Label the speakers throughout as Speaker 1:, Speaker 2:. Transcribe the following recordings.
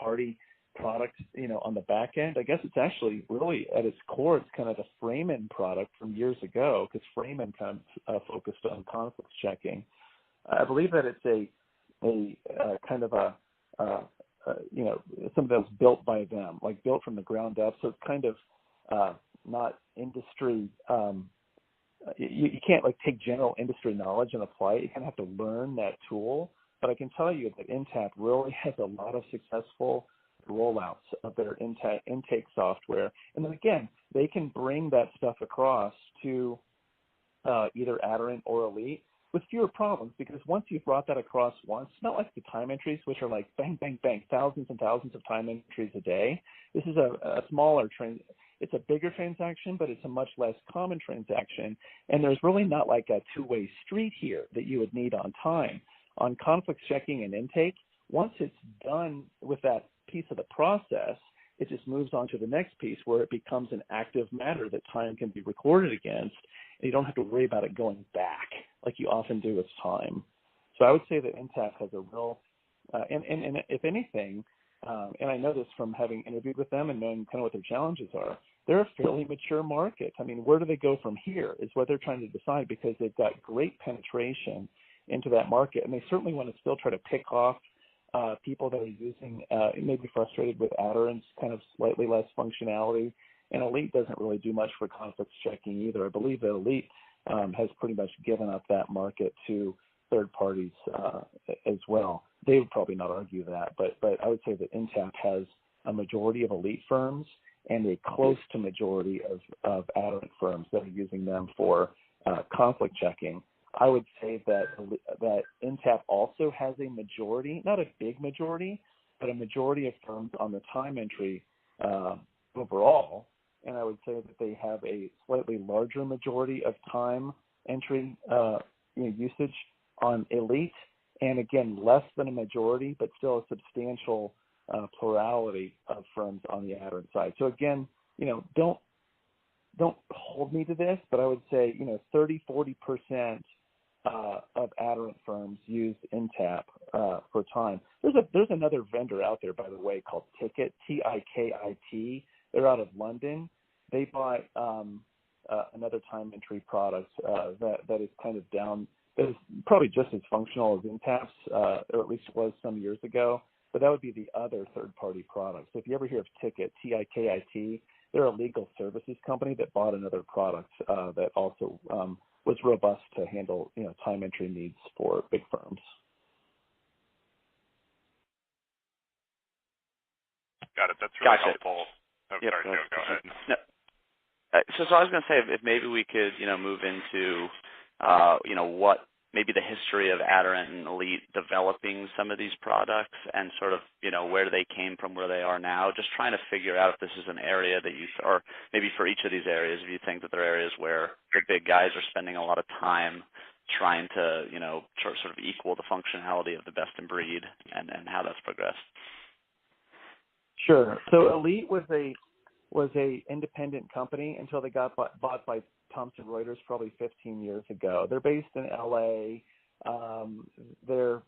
Speaker 1: third-party product, on the back end. I guess it's actually really at its core, it's kind of the Frayman product from years ago, because Frayman kind of focused on conflict checking. I believe that it's a kind of something that was built by them, like built from the ground up. So it's kind of not industry. You can't like take general industry knowledge and apply it. You kind of have to learn that tool. But I can tell you that Intapp really has a lot of successful rollouts of their intake software. And then again, they can bring that stuff across to either Aderant or Elite with fewer problems, because once you've brought that across once, it's not like the time entries, which are like bang, bang, bang, thousands and thousands of time entries a day. This is a smaller it's a bigger transaction, but it's a much less common transaction. And there's really not like a two-way street here that you would need on time. On conflict checking and intake, once it's done with that piece of the process, it just moves on to the next piece where it becomes an active matter that time can be recorded against, and you don't have to worry about it going back like you often do with time. So I would say that Intapp has a real, and if anything, and I know this from having interviewed with them and knowing kind of what their challenges are, they're a fairly mature market. I mean, where do they go from here is what they're trying to decide, because they've got great penetration into that market, and they certainly want to still try to pick off people that are using, maybe frustrated with Aderant's kind of slightly less functionality. And Elite doesn't really do much for conflict checking either. I believe that Elite has pretty much given up that market to third parties as well. They would probably not argue that, but I would say that Intapp has a majority of Elite firms and a close to majority of Aderant firms that are using them for conflict checking. I would say that Intapp also has a majority, not a big majority, but a majority of firms on the time entry overall. And I would say that they have a slightly larger majority of time entry usage on Elite, and again, less than a majority, but still a substantial plurality of firms on the Aderant side. So again, don't hold me to this, but I would say 30-40% of Aderant firms use Intapp for time. There's another vendor out there, by the way, called Tikit, Tikit. They're out of London. They bought another time entry product that is kind of down. That is probably just as functional as Intapp's, or at least was some years ago. But that would be the other third-party product. So if you ever hear of Tikit, Tikit, they're a legal services company that bought another product that also was robust to handle time entry needs for big firms.
Speaker 2: Got it. That's really helpful. Oh,
Speaker 3: yep.
Speaker 2: Sorry, Joe, go ahead.
Speaker 3: No. So I was going to say, if maybe we could, move into, what maybe the history of Aderant and Elite developing some of these products and sort of, where they came from, where they are now, just trying to figure out if this is an area that or maybe for each of these areas, if you think that there are areas where the big guys are spending a lot of time trying to, sort of equal the functionality of the best in breed and how that's progressed.
Speaker 1: Sure. So Elite was a independent company until they got bought by Thomson Reuters probably 15 years ago. They're based in LA. They're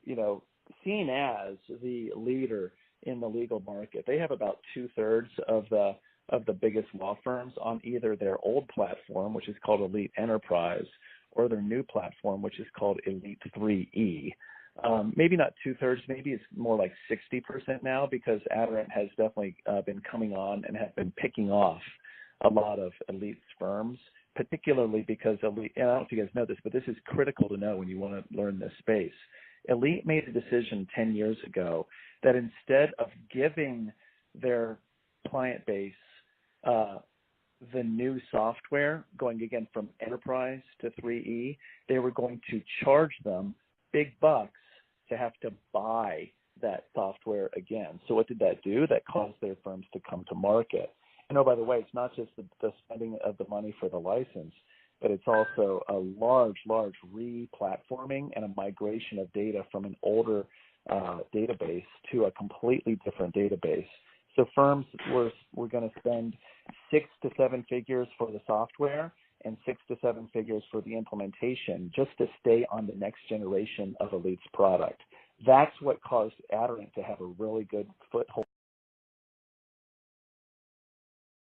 Speaker 1: seen as the leader in the legal market. They have about 2/3 of the biggest law firms on either their old platform, which is called Elite Enterprise, or their new platform, which is called Elite 3E. Maybe not 2/3, maybe it's more like 60% now, because Aderant has definitely been coming on and have been picking off a lot of Elite's firms, particularly because Elite, and I don't know if you guys know this, but this is critical to know when you want to learn this space. Elite made a decision 10 years ago that instead of giving their client base the new software, going again from Enterprise to 3E, they were going to charge them big bucks to have to buy that software again. So what did that do? That caused their firms to come to market. And oh, by the way, it's not just the spending of the money for the license, but it's also a large re-platforming and a migration of data from an older database to a completely different database. So firms were going to spend 6 to 7 figures for the software and 6 to 7 figures for the implementation just to stay on the next generation of Elite's product. That's what caused Aderant to have a really good foothold